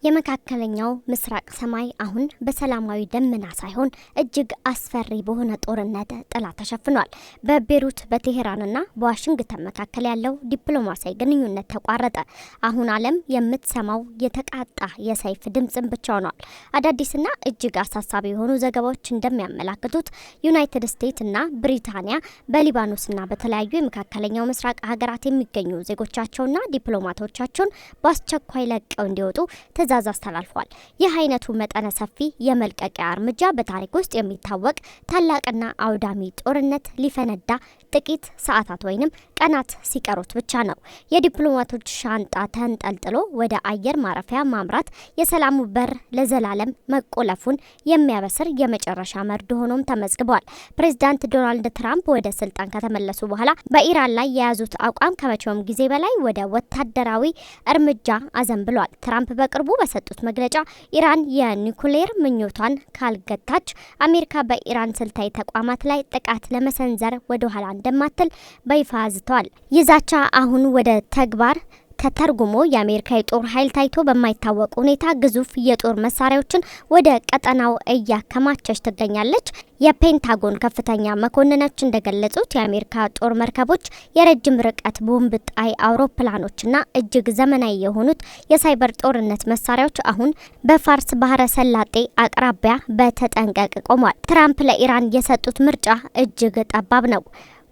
የመካከለኛው ምስራቅ ሰማይ አሁን በሰላማዊ ደመና ሳይሆን እጅግ አስፈሪ በሆነ ጦርነት ጥላ ተሸፍኗል። በቤሩት በቴሄራንና በዋሽንግተን መካከል ያለው ዲፕሎማሲያዊ ግንኙነት ተቋረጠ። አሁን ዓለም የምትሰማው የተቃጣ የሰይፍ ድምጽን ብቻ ሆኗል። አዳዲስና እጅግ አሳሳቢ የሆኑ ዘገባዎች እንደሚያመላክቱት ዩናይትድ ስቴትስ እና ብሪታንያ በሊባኖስና በተለያዩ የመካከለኛው ምስራቅ ሀገራት የሚገኙ ዜጎቻቸውና ዲፕሎማቶቻቸውን በአስቸኳይ ለቀው እንዲወጡ ትዕዛዝ አስተላልፏል። ይህ አይነቱ መጠነ ሰፊ የመልቀቂያ እርምጃ በታሪክ ውስጥ የሚታወቅ ታላቅና አውዳሚ ጦርነት ሊፈነዳ ጥቂት ሰዓታት ወይንም ቀናት ሲቀሩት ብቻ ነው። የዲፕሎማቶች ሻንጣ ተንጠልጥሎ ወደ አየር ማረፊያ ማምራት የሰላሙ በር ለዘላለም መቆለፉን የሚያበስር የመጨረሻ መርዶ ሆኖም ተመዝግቧል። ፕሬዚዳንት ዶናልድ ትራምፕ ወደ ስልጣን ከተመለሱ በኋላ በኢራን ላይ የያዙት አቋም ከመቼውም ጊዜ በላይ ወደ ወታደራዊ እርምጃ አዘንብሏል። ትራምፕ በቅርቡ በሰጡት መግለጫ ኢራን የኒኩሌር ምኞቷን ካልገታች አሜሪካ በኢራን ስልታዊ ተቋማት ላይ ጥቃት ለመሰንዘር ወደ ኋላ እንደማትል በይፋ አዝተዋል። ይዛቻ አሁን ወደ ተግባር ተተርጉሞ የአሜሪካ የጦር ኃይል ታይቶ በማይታወቅ ሁኔታ ግዙፍ የጦር መሳሪያዎችን ወደ ቀጠናው እያከማቸች ትገኛለች። የፔንታጎን ከፍተኛ መኮንኖች እንደገለጹት የአሜሪካ ጦር መርከቦች፣ የረጅም ርቀት ቦምብ ጣይ አውሮፕላኖችና እጅግ ዘመናዊ የሆኑት የሳይበር ጦርነት መሳሪያዎች አሁን በፋርስ ባህረ ሰላጤ አቅራቢያ በተጠንቀቅ ቆሟል። ትራምፕ ለኢራን የሰጡት ምርጫ እጅግ ጠባብ ነው።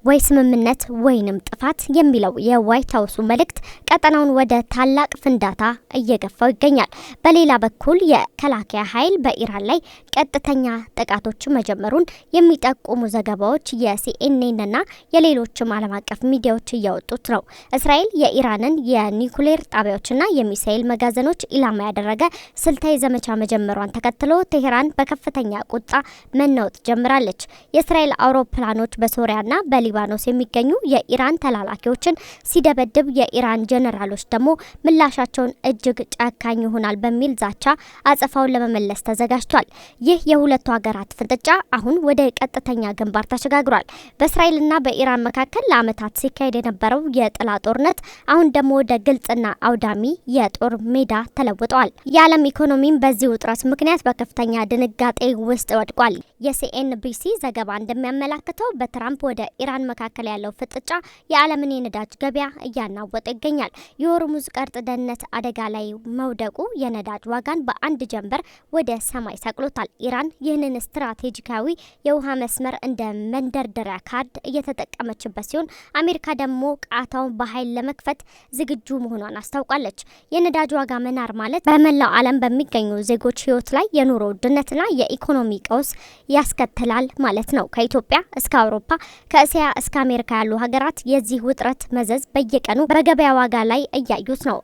ወይ ስምምነት ወይንም ጥፋት የሚለው የዋይት ሀውሱ መልእክት ቀጠናውን ወደ ታላቅ ፍንዳታ እየገፋው ይገኛል። በሌላ በኩል የመከላከያ ኃይል በኢራን ላይ ቀጥተኛ ጥቃቶች መጀመሩን የሚጠቁሙ ዘገባዎች የሲኤንኤንና የሌሎችም ዓለም አቀፍ ሚዲያዎች እያወጡት ነው። እስራኤል የኢራንን የኒኩሌር ጣቢያዎችና የሚሳኤል መጋዘኖች ኢላማ ያደረገ ስልታዊ ዘመቻ መጀመሯን ተከትሎ ቴሄራን በከፍተኛ ቁጣ መናወጥ ጀምራለች። የእስራኤል አውሮፕላኖች በሶሪያና ሊባኖስ የሚገኙ የኢራን ተላላኪዎችን ሲደበድብ የኢራን ጀነራሎች ደግሞ ምላሻቸውን እጅግ ጨካኝ ይሆናል በሚል ዛቻ አጸፋውን ለመመለስ ተዘጋጅቷል። ይህ የሁለቱ ሀገራት ፍጥጫ አሁን ወደ ቀጥተኛ ግንባር ተሸጋግሯል። በእስራኤልና በኢራን መካከል ለዓመታት ሲካሄድ የነበረው የጥላ ጦርነት አሁን ደግሞ ወደ ግልጽና አውዳሚ የጦር ሜዳ ተለውጧል። የዓለም ኢኮኖሚም በዚህ ውጥረት ምክንያት በከፍተኛ ድንጋጤ ውስጥ ወድቋል። የሲኤንቢሲ ዘገባ እንደሚያመላክተው በትራምፕ ወደ ኢራን መካከል ያለው ፍጥጫ የዓለምን የነዳጅ ገበያ እያናወጠ ይገኛል። የሆርሙዝ ቀርጥ ደህንነት አደጋ ላይ መውደቁ የነዳጅ ዋጋን በአንድ ጀንበር ወደ ሰማይ ሰቅሎታል። ኢራን ይህንን ስትራቴጂካዊ የውሃ መስመር እንደ መንደርደሪያ ካርድ እየተጠቀመችበት ሲሆን፣ አሜሪካ ደግሞ ቃታውን በኃይል ለመክፈት ዝግጁ መሆኗን አስታውቃለች። የነዳጅ ዋጋ መናር ማለት በመላው ዓለም በሚገኙ ዜጎች ሕይወት ላይ የኑሮ ውድነትና የኢኮኖሚ ቀውስ ያስከትላል ማለት ነው። ከኢትዮጵያ እስከ አውሮፓ ከእስያ እስከ አሜሪካ ያሉ ሀገራት የዚህ ውጥረት መዘዝ በየቀኑ በገበያ ዋጋ ላይ እያዩት ነው።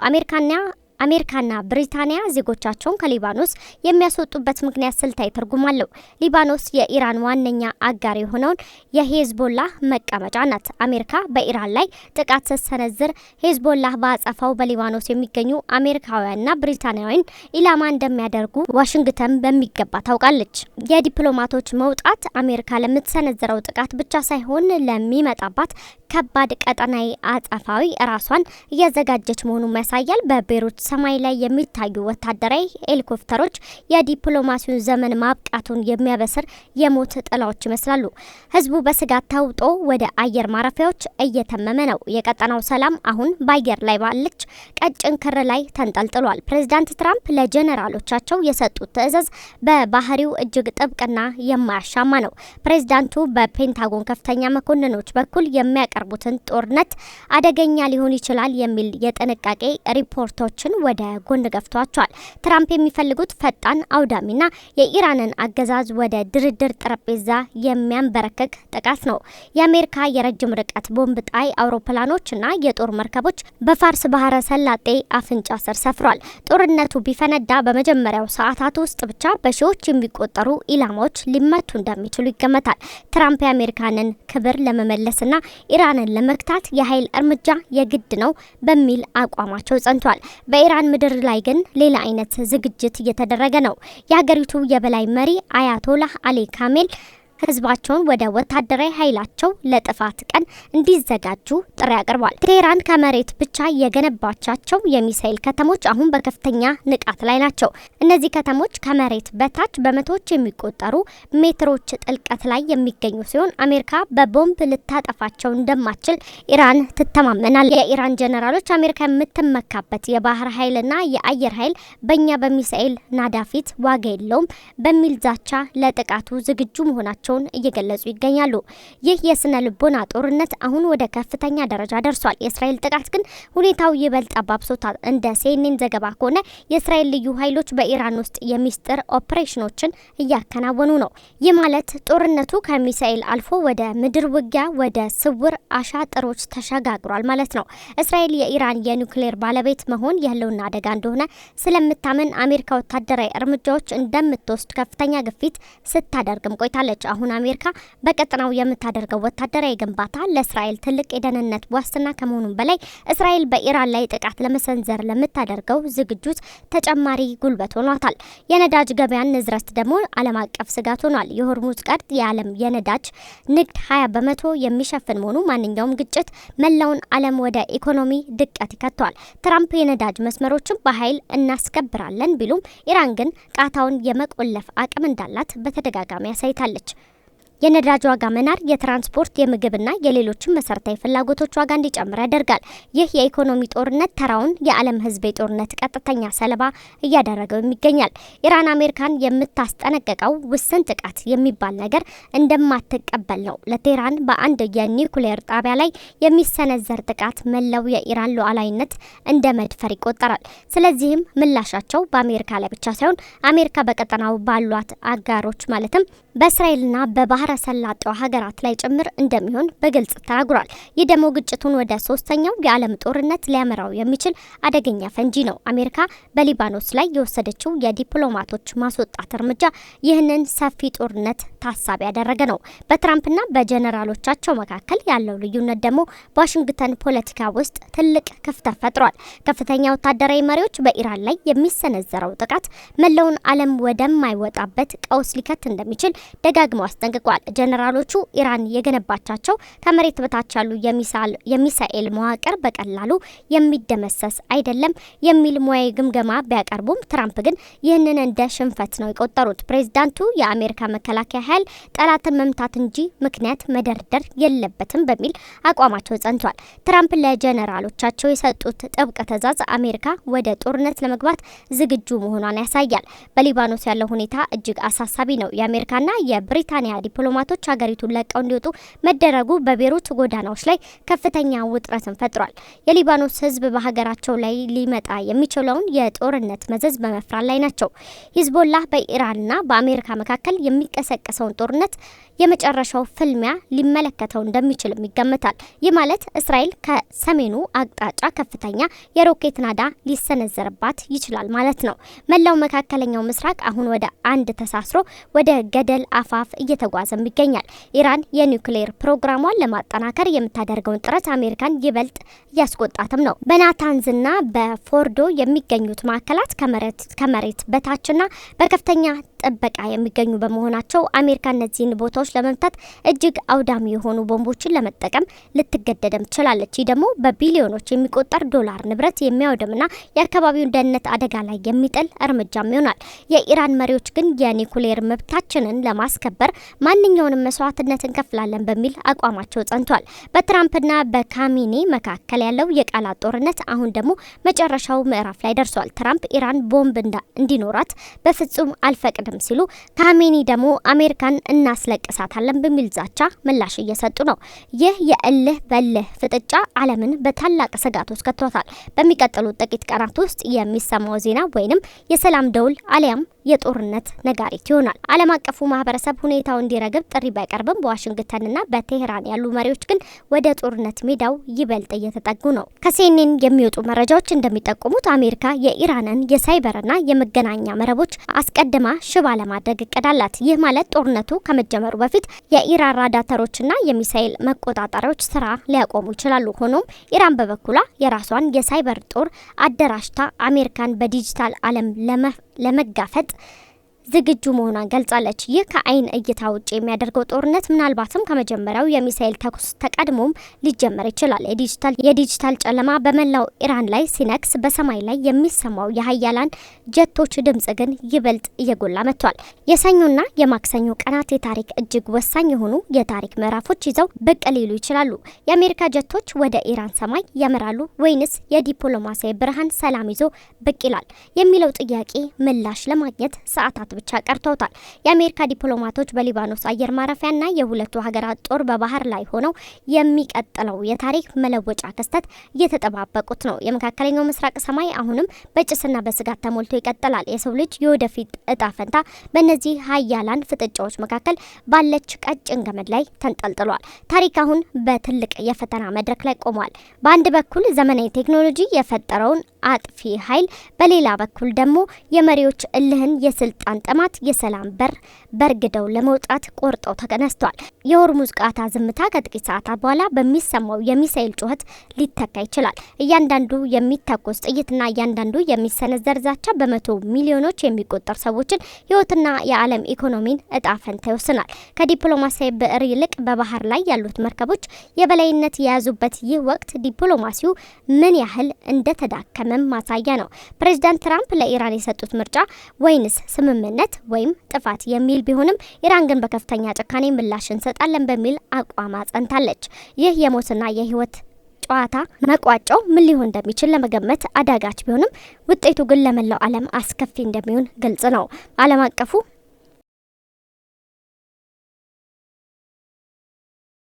አሜሪካና ብሪታንያ ዜጎቻቸውን ከሊባኖስ የሚያስወጡበት ምክንያት ስልታዊ ትርጉም አለው። ሊባኖስ የኢራን ዋነኛ አጋር የሆነውን የሄዝቦላህ መቀመጫ ናት። አሜሪካ በኢራን ላይ ጥቃት ስትሰነዝር ሄዝቦላህ በአጸፋው በሊባኖስ የሚገኙ አሜሪካውያንና ብሪታንያውያን ኢላማ እንደሚያደርጉ ዋሽንግተን በሚገባ ታውቃለች። የዲፕሎማቶች መውጣት አሜሪካ ለምትሰነዝረው ጥቃት ብቻ ሳይሆን ለሚመጣባት ከባድ ቀጠናዊ አጸፋዊ ራሷን እያዘጋጀች መሆኑን ያሳያል። በቤሩት ሰማይ ላይ የሚታዩ ወታደራዊ ሄሊኮፕተሮች የዲፕሎማሲውን ዘመን ማብቃቱን የሚያበስር የሞት ጥላዎች ይመስላሉ። ህዝቡ በስጋት ተውጦ ወደ አየር ማረፊያዎች እየተመመ ነው። የቀጠናው ሰላም አሁን በአየር ላይ ባለች ቀጭን ክር ላይ ተንጠልጥሏል። ፕሬዚዳንት ትራምፕ ለጀነራሎቻቸው የሰጡት ትዕዛዝ በባህሪው እጅግ ጥብቅና የማያሻማ ነው። ፕሬዚዳንቱ በፔንታጎን ከፍተኛ መኮንኖች በኩል የሚያቀርቡትን ጦርነት አደገኛ ሊሆን ይችላል የሚል የጥንቃቄ ሪፖርቶችን ወደ ጎን ገፍቷቸዋል። ትራምፕ የሚፈልጉት ፈጣን አውዳሚና የኢራንን አገዛዝ ወደ ድርድር ጠረጴዛ የሚያንበረክክ ጥቃት ነው። የአሜሪካ የረጅም ርቀት ቦምብ ጣይ አውሮፕላኖችና የጦር መርከቦች በፋርስ ባህረ ሰላጤ አፍንጫ ስር ሰፍሯል። ጦርነቱ ቢፈነዳ በመጀመሪያው ሰዓታት ውስጥ ብቻ በሺዎች የሚቆጠሩ ኢላማዎች ሊመቱ እንደሚችሉ ይገመታል። ትራምፕ የአሜሪካንን ክብር ለመመለስና ኢራንን ለመግታት የኃይል እርምጃ የግድ ነው በሚል አቋማቸው ጸንቷል። በኢራን ምድር ላይ ግን ሌላ አይነት ዝግጅት እየተደረገ ነው። የሀገሪቱ የበላይ መሪ አያቶላህ አሊ ካሜል ህዝባቸውን ወደ ወታደራዊ ኃይላቸው ለጥፋት ቀን እንዲዘጋጁ ጥሪ አቅርቧል። ቴህራን ከመሬት ብቻ የገነባቻቸው የሚሳኤል ከተሞች አሁን በከፍተኛ ንቃት ላይ ናቸው። እነዚህ ከተሞች ከመሬት በታች በመቶዎች የሚቆጠሩ ሜትሮች ጥልቀት ላይ የሚገኙ ሲሆን አሜሪካ በቦምብ ልታጠፋቸው እንደማትችል ኢራን ትተማመናል። የኢራን ጀነራሎች አሜሪካ የምትመካበት የባህር ኃይልና የአየር ኃይል በእኛ በሚሳኤል ናዳ ፊት ዋጋ የለውም በሚል ዛቻ ለጥቃቱ ዝግጁ መሆናቸውን እየገለጹ ይገኛሉ። ይህ የስነ ልቦና ጦርነት አሁን ወደ ከፍተኛ ደረጃ ደርሷል። የእስራኤል ጥቃት ግን ሁኔታው ይበልጥ አባብሶታል። እንደ ሲኤንኤን ዘገባ ከሆነ የእስራኤል ልዩ ኃይሎች በኢራን ውስጥ የሚስጥር ኦፕሬሽኖችን እያከናወኑ ነው። ይህ ማለት ጦርነቱ ከሚሳኤል አልፎ ወደ ምድር ውጊያ፣ ወደ ስውር አሻጥሮች ተሸጋግሯል ማለት ነው። እስራኤል የኢራን የኒውክሌር ባለቤት መሆን ያለውና አደጋ እንደሆነ ስለምታምን አሜሪካ ወታደራዊ እርምጃዎች እንደምትወስድ ከፍተኛ ግፊት ስታደርግም ቆይታለች። አሁን አሜሪካ በቀጠናው የምታደርገው ወታደራዊ ግንባታ ለእስራኤል ትልቅ የደህንነት ዋስትና ከመሆኑም በላይ እስራኤል በኢራን ላይ ጥቃት ለመሰንዘር ለምታደርገው ዝግጁት ተጨማሪ ጉልበት ሆኗታል። የነዳጅ ገበያን ንዝረት ደግሞ ዓለም አቀፍ ስጋት ሆኗል። የሆርሙዝ ቀርጥ የዓለም የነዳጅ ንግድ 20 በመቶ የሚሸፍን መሆኑ ማንኛውም ግጭት መላውን ዓለም ወደ ኢኮኖሚ ድቀት ይከቷል። ትራምፕ የነዳጅ መስመሮችን በኃይል እናስከብራለን ቢሉም ኢራን ግን ቃታውን የመቆለፍ አቅም እንዳላት በተደጋጋሚ ያሳይታለች። የነዳጅ ዋጋ መናር የትራንስፖርት የምግብና የሌሎችም መሰረታዊ ፍላጎቶች ዋጋ እንዲጨምር ያደርጋል። ይህ የኢኮኖሚ ጦርነት ተራውን የዓለም ሕዝብ የጦርነት ቀጥተኛ ሰለባ እያደረገው ይገኛል። ኢራን አሜሪካን የምታስጠነቅቀው ውስን ጥቃት የሚባል ነገር እንደማትቀበል ነው። ለቴህራን በአንድ የኒውክሌር ጣቢያ ላይ የሚሰነዘር ጥቃት መላው የኢራን ሉዓላዊነት እንደ መድፈር ይቆጠራል። ስለዚህም ምላሻቸው በአሜሪካ ላይ ብቻ ሳይሆን አሜሪካ በቀጠናው ባሏት አጋሮች ማለትም በእስራኤልና በባህረ ሰላጤው ሀገራት ላይ ጭምር እንደሚሆን በግልጽ ተናግሯል። ይህ ደግሞ ግጭቱን ወደ ሶስተኛው የዓለም ጦርነት ሊያመራው የሚችል አደገኛ ፈንጂ ነው። አሜሪካ በሊባኖስ ላይ የወሰደችው የዲፕሎማቶች ማስወጣት እርምጃ ይህንን ሰፊ ጦርነት ታሳቢ ያደረገ ነው። በትራምፕና በጀነራሎቻቸው መካከል ያለው ልዩነት ደግሞ በዋሽንግተን ፖለቲካ ውስጥ ትልቅ ክፍተት ፈጥሯል። ከፍተኛ ወታደራዊ መሪዎች በኢራን ላይ የሚሰነዘረው ጥቃት መላውን ዓለም ወደማይወጣበት ቀውስ ሊከት እንደሚችል ደጋግመው አስጠንቅቋል። ጀነራሎቹ ኢራን የገነባቻቸው ከመሬት በታች ያሉ የሚሳኤል መዋቅር በቀላሉ የሚደመሰስ አይደለም የሚል ሙያዊ ግምገማ ቢያቀርቡም ትራምፕ ግን ይህንን እንደ ሽንፈት ነው የቆጠሩት። ፕሬዚዳንቱ የአሜሪካ መከላከያ ኃይል ጠላትን መምታት እንጂ ምክንያት መደርደር የለበትም በሚል አቋማቸው ጸንቷል። ትራምፕ ለጀነራሎቻቸው የሰጡት ጥብቅ ትዕዛዝ አሜሪካ ወደ ጦርነት ለመግባት ዝግጁ መሆኗን ያሳያል። በሊባኖስ ያለው ሁኔታ እጅግ አሳሳቢ ነው። የአሜሪካና የብሪታንያ ዲፕሎማቶች ሀገሪቱን ለቀው እንዲወጡ መደረጉ በቤሩት ጎዳናዎች ላይ ከፍተኛ ውጥረትን ፈጥሯል። የሊባኖስ ሕዝብ በሀገራቸው ላይ ሊመጣ የሚችለውን የጦርነት መዘዝ በመፍራት ላይ ናቸው። ሂዝቦላህ በኢራንና በአሜሪካ መካከል የሚቀሰቀሰውን ጦርነት የመጨረሻው ፍልሚያ ሊመለከተው እንደሚችልም ይገመታል። ይህ ማለት እስራኤል ከሰሜኑ አቅጣጫ ከፍተኛ የሮኬት ናዳ ሊሰነዘርባት ይችላል ማለት ነው። መላው መካከለኛው ምስራቅ አሁን ወደ አንድ ተሳስሮ ወደ ገደል አፋፍ እየተጓዘም ይገኛል። ኢራን የኒውክሌር ፕሮግራሟን ለማጠናከር የምታደርገውን ጥረት አሜሪካን ይበልጥ እያስቆጣትም ነው። በናታንዝና በፎርዶ የሚገኙት ማዕከላት ከመሬት በታችና በከፍተኛ ጥበቃ የሚገኙ በመሆናቸው አሜሪካ እነዚህን ቦታዎች ለመምታት እጅግ አውዳሚ የሆኑ ቦምቦችን ለመጠቀም ልትገደድም ትችላለች። ይህ ደግሞ በቢሊዮኖች የሚቆጠር ዶላር ንብረት የሚያወድምና የአካባቢውን ደህንነት አደጋ ላይ የሚጥል እርምጃም ይሆናል። የኢራን መሪዎች ግን የኒውክሌር መብታችንን ለማስከበር ማንኛውንም መስዋዕትነት እንከፍላለን በሚል አቋማቸው ጸንቷል። በትራምፕና በካሚኒ መካከል ያለው የቃላት ጦርነት አሁን ደግሞ መጨረሻው ምዕራፍ ላይ ደርሷል። ትራምፕ ኢራን ቦምብ እንዲኖራት በፍጹም አልፈቅድም ሲሉ ካሚኒ ደግሞ አሜሪካን እናስለቅሳታለን በሚል ዛቻ ምላሽ እየሰጡ ነው። ይህ የእልህ በልህ ፍጥጫ ዓለምን በታላቅ ስጋት ውስጥ ከቷታል። በሚቀጥሉት ጥቂት ቀናት ውስጥ የሚሰማው ዜና ወይንም የሰላም ደውል አሊያም የጦርነት ነጋሪት ይሆናል። ዓለም አቀፉ ማህበረሰብ ሁኔታው እንዲረግብ ጥሪ ቢያቀርብም በዋሽንግተንና በቴህራን ያሉ መሪዎች ግን ወደ ጦርነት ሜዳው ይበልጥ እየተጠጉ ነው። ከሲኤንኤን የሚወጡ መረጃዎች እንደሚጠቁሙት አሜሪካ የኢራንን የሳይበርና የመገናኛ መረቦች አስቀድማ ሽባ ለማድረግ እቅድ አላት። ይህ ማለት ጦርነቱ ከመጀመሩ በፊት የኢራን ራዳተሮችና የሚሳኤል መቆጣጠሪያዎች ስራ ሊያቆሙ ይችላሉ። ሆኖም ኢራን በበኩሏ የራሷን የሳይበር ጦር አደራጅታ አሜሪካን በዲጂታል ዓለም ለመጋፈጥ ዝግጁ መሆኗን ገልጻለች። ይህ ከአይን እይታ ውጭ የሚያደርገው ጦርነት ምናልባትም ከመጀመሪያው የሚሳኤል ተኩስ ተቀድሞም ሊጀመር ይችላል። የዲጂታል ጨለማ በመላው ኢራን ላይ ሲነክስ በሰማይ ላይ የሚሰማው የሀያላን ጀቶች ድምጽ ግን ይበልጥ እየጎላ መጥቷል። የሰኞና የማክሰኞ ቀናት የታሪክ እጅግ ወሳኝ የሆኑ የታሪክ ምዕራፎች ይዘው ብቅ ሊሉ ይችላሉ። የአሜሪካ ጀቶች ወደ ኢራን ሰማይ ያመራሉ ወይንስ የዲፕሎማሲያዊ ብርሃን ሰላም ይዞ ብቅ ይላል የሚለው ጥያቄ ምላሽ ለማግኘት ሰዓታት ብቻ ቀርተውታል። የአሜሪካ ዲፕሎማቶች በሊባኖስ አየር ማረፊያና የሁለቱ ሀገራት ጦር በባህር ላይ ሆነው የሚቀጥለው የታሪክ መለወጫ ክስተት እየተጠባበቁት ነው። የመካከለኛው ምስራቅ ሰማይ አሁንም በጭስና በስጋት ተሞልቶ ይቀጥላል። የሰው ልጅ የወደፊት እጣ ፈንታ በእነዚህ ሀያላን ፍጥጫዎች መካከል ባለች ቀጭን ገመድ ላይ ተንጠልጥሏል። ታሪክ አሁን በትልቅ የፈተና መድረክ ላይ ቆሟል። በአንድ በኩል ዘመናዊ ቴክኖሎጂ የፈጠረውን አጥፊ ኃይል፣ በሌላ በኩል ደግሞ የመሪዎች እልህን የስልጣን ጥማት የሰላም በር በርግደው ለመውጣት ቆርጠው ተነስተዋል። የሆርሙዝ ቃታ ዝምታ ከጥቂት ሰዓታት በኋላ በሚሰማው የሚሳኤል ጩኸት ሊተካ ይችላል። እያንዳንዱ የሚተኮስ ጥይትና እያንዳንዱ የሚሰነዘር ዛቻ በመቶ ሚሊዮኖች የሚቆጠር ሰዎችን ሕይወትና የዓለም ኢኮኖሚን እጣ ፈንታ ይወስናል። ከዲፕሎማሲያዊ ብዕር ይልቅ በባህር ላይ ያሉት መርከቦች የበላይነት የያዙበት ይህ ወቅት ዲፕሎማሲው ምን ያህል እንደተዳከመ ማሳያ ነው። ፕሬዚዳንት ትራምፕ ለኢራን የሰጡት ምርጫ ወይንስ ስምምነት ወይም ጥፋት የሚል ቢሆንም ኢራን ግን በከፍተኛ ጭካኔ ምላሽ እንሰጣለን በሚል አቋም ጸንታለች። ይህ የሞትና የህይወት ጨዋታ መቋጫው ምን ሊሆን እንደሚችል ለመገመት አዳጋች ቢሆንም ውጤቱ ግን ለመላው ዓለም አስከፊ እንደሚሆን ግልጽ ነው። ዓለም አቀፉ